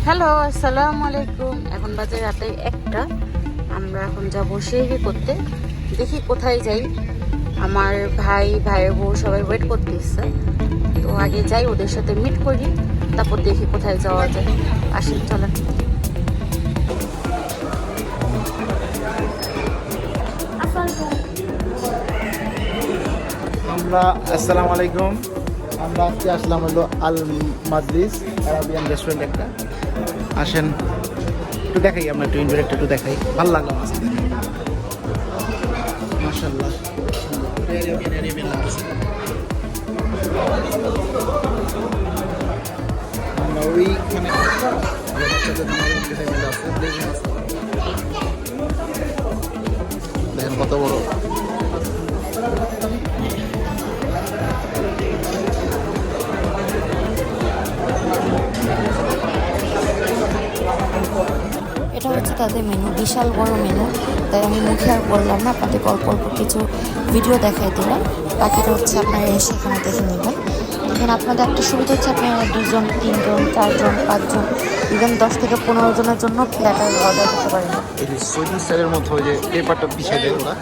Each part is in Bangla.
হ্যালো, আসসালামু আলাইকুম। এখন বাজে রাতে 1টা। আমরা এখন যাবো সেই করতে। দেখি কোথায় যাই। আমার ভাইয়ের বউ সবাই ওয়েট করতেছে, তো আগে যাই, ওদের সাথে মিট করি, তারপর দেখি কোথায় যাওয়া যায়। আসেন, চলেন। আসসালামু আলাইকুম। আমরা আজকে আসলাম হলো আল মাজলিস আরাবিয়ান রেস্টুরেন্ট একটা। আসেন একটু দেখাই, আমরা একটু ইনডোর একটু দেখাই। ভালো লাগলো আজকে দেখে, মাশাআল্লাহ। আমরা ওইখানে দেখেন কত বড়। এটা হচ্ছে তাদের মেনু, বিশাল বড় মেনু, তাই আমি মুখে আর বললাম না, আপনাদের অল্প অল্প কিছু ভিডিও দেখাই দিলাম। বাকিটা হচ্ছে আপনারা এসে এখানে দেখে নেবেন। এখানে আপনাদের একটা সুবিধা হচ্ছে আপনারা 2 জন 3 জন 4 জন 5 জন ইভেন 10 থেকে 15 জনের জন্য প্ল্যাটার অর্ডার করতে পারেন। এই যে সৌদি স্টাইলের মতো যে পেপারটা বিছিয়ে দেয় ওরা,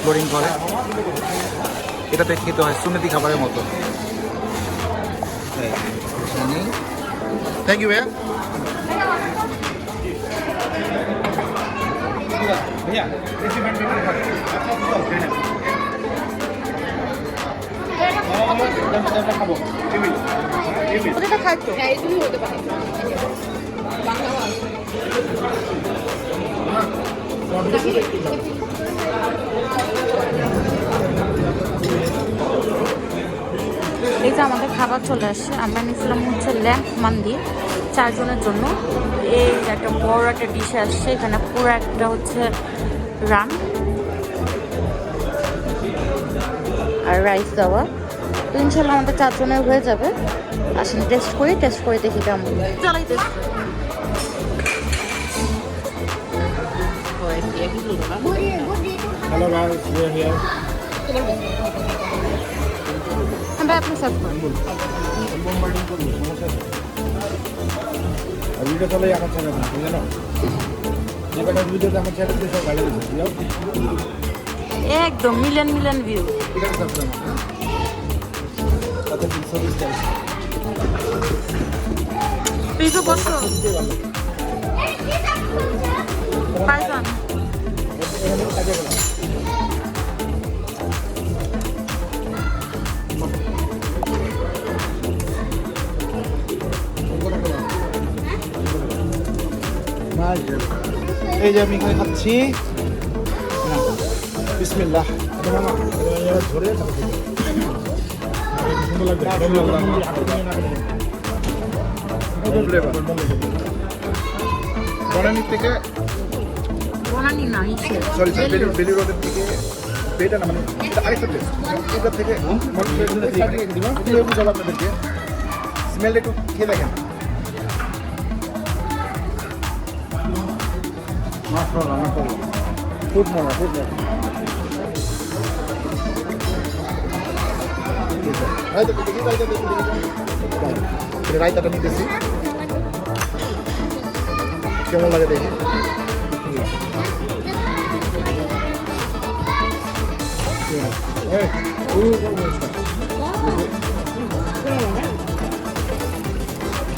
ফ্লোরিং করে, এটাতে খেতে হয় সুন্নতি খাবারের মতো। থ্যাংক ইউ ভাইয়া। এই যে আমাদের খাবার চলে আসছে। আমরা নিয়েছিলাম হচ্ছে ল্যাম্প মান্দি 4 জনের জন্য। এই একটা বড় একটা ডিশে আসছে, এখানে পুরো একটা হচ্ছে রান আর রাইস দেওয়া। তো ইনশাল্লাহ আমাদের 4 জনের হয়ে যাবে। আসেন টেস্ট করে দেখি কেমন। Hello guys, we are here. আমরা আপনি সার্ভ করেন। ভিডিও চলে আমার চ্যানেল, জানো যে কটা ভিডিওতে আমার চ্যানেল দিয়ে সব ভালো দিচ্ছে, বুঝলো? একদম মিলিয়ন ভিউ। ঠিক আছে, সব জানো। কত দিন সার্ভিস চাই পিজো বসো পাইজান। কাজে গেলাম। এই যে আমি এখানে খাচ্ছি, বিসমিল্লাহ। বনানী থেকে, বনানি না, ইসে সরি বেলি রোডের দিকে, বেটা না মানে এটা আরেকটা প্লেস, এটা থেকে আপনাদেরকে স্মেলটা একটু খেয়ে দেখেন। ফুড মজা। রায়তাটা নিতেছি, কেমন লাগে দেখি।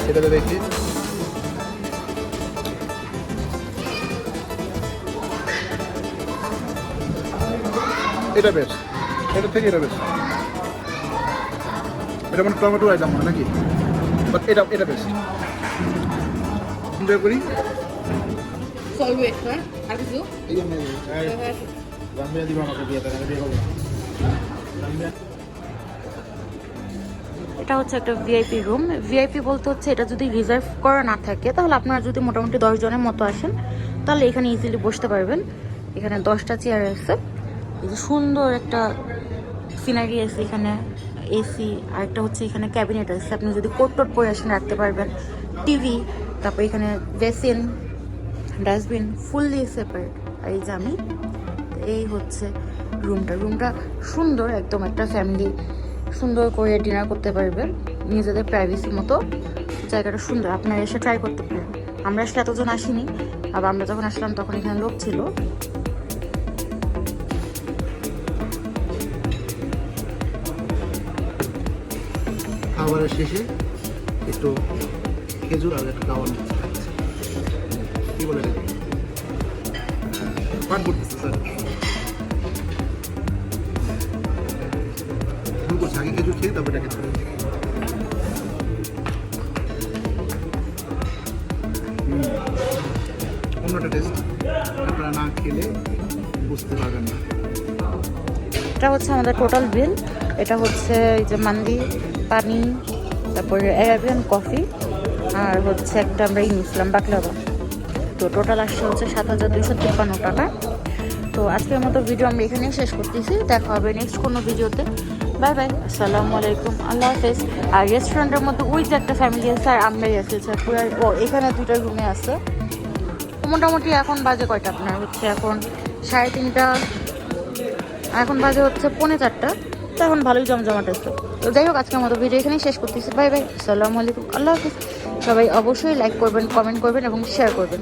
সেটাতে দেখি এটা বেশ, এটা থেকে এটা বেশ। এটা মানে টমেটো আইটেম হয় নাকি, বাট এটা বেশ এনজয় করি। এটা হচ্ছে একটা ভিআইপি রুম। ভিআইপি বলতে হচ্ছে এটা যদি রিজার্ভ করা না থাকে, তাহলে আপনারা যদি মোটামুটি 10 জনের মতো আসেন, তাহলে এখানে ইজিলি বসতে পারবেন। এখানে 10টা চেয়ার আছে। এই যে সুন্দর একটা সিনারি আছে এখানে, এসি, আর একটা হচ্ছে এখানে ক্যাবিনেট আছে। আপনি যদি কোট টোট পরে আসেন রাখতে পারবেন। টিভি, তারপর এখানে বেসিন, ডাস্টবিন, ফুললি সেপারেট। আর এই যে আমি, এই হচ্ছে রুমটা সুন্দর একদম। একটা ফ্যামিলি সুন্দর করে ডিনার করতে পারবেন নিজেদের প্রাইভেসি মতো। জায়গাটা সুন্দর, আপনারা এসে ট্রাই করতে পারেন। আমরা আসলে এতজন আসিনি, আবার আমরা যখন আসলাম তখন এখানে লোক ছিল। খাবারের শেষে একটু খেজুর আর একটা খাওয়ানো কি বলে পান করতেছে স্যার, ভুল করছে, আগে খেজুর খেয়ে তারপরে এটা খেতে হবে। অন্যটা টেস্ট আপনারা না খেলে বুঝতে পারবেন না। এটা হচ্ছে আমাদের টোটাল বিল। এটা হচ্ছে এই যে মান্দি, পানি, তারপরে অ্যারাবিয়ান কফি, আর হচ্ছে একটা আমরা নিয়েছিলাম বাকলাভা। তো টোটাল আসছে হচ্ছে 7,253 টাকা। তো আজকের মতো ভিডিও আমরা এখানেই শেষ করতেছি। দেখা হবে নেক্সট কোনো ভিডিওতে। বাই বাই, আসসালামু আলাইকুম, আল্লাহ হাফেজ। আর রেস্টুরেন্টের মধ্যে ওই যে একটা ফ্যামিলি আছে আর আমরাই আছি স্যার পুরো। ও এখানে 2টা রুমে আছে। মোটামুটি এখন বাজে কয়টা আপনার হচ্ছে এখন 3:30, এখন বাজে হচ্ছে 4:45। তো এখন ভালোই জমজমাট আছে। তো যাই হোক, আজকের মতো ভিডিও এখানেই শেষ করতেছি। বাই বাই, আসসালামু আলাইকুম, আল্লাহ হাফিজ। সবাই অবশ্যই লাইক করবেন, কমেন্ট করবেন এবং শেয়ার করবেন।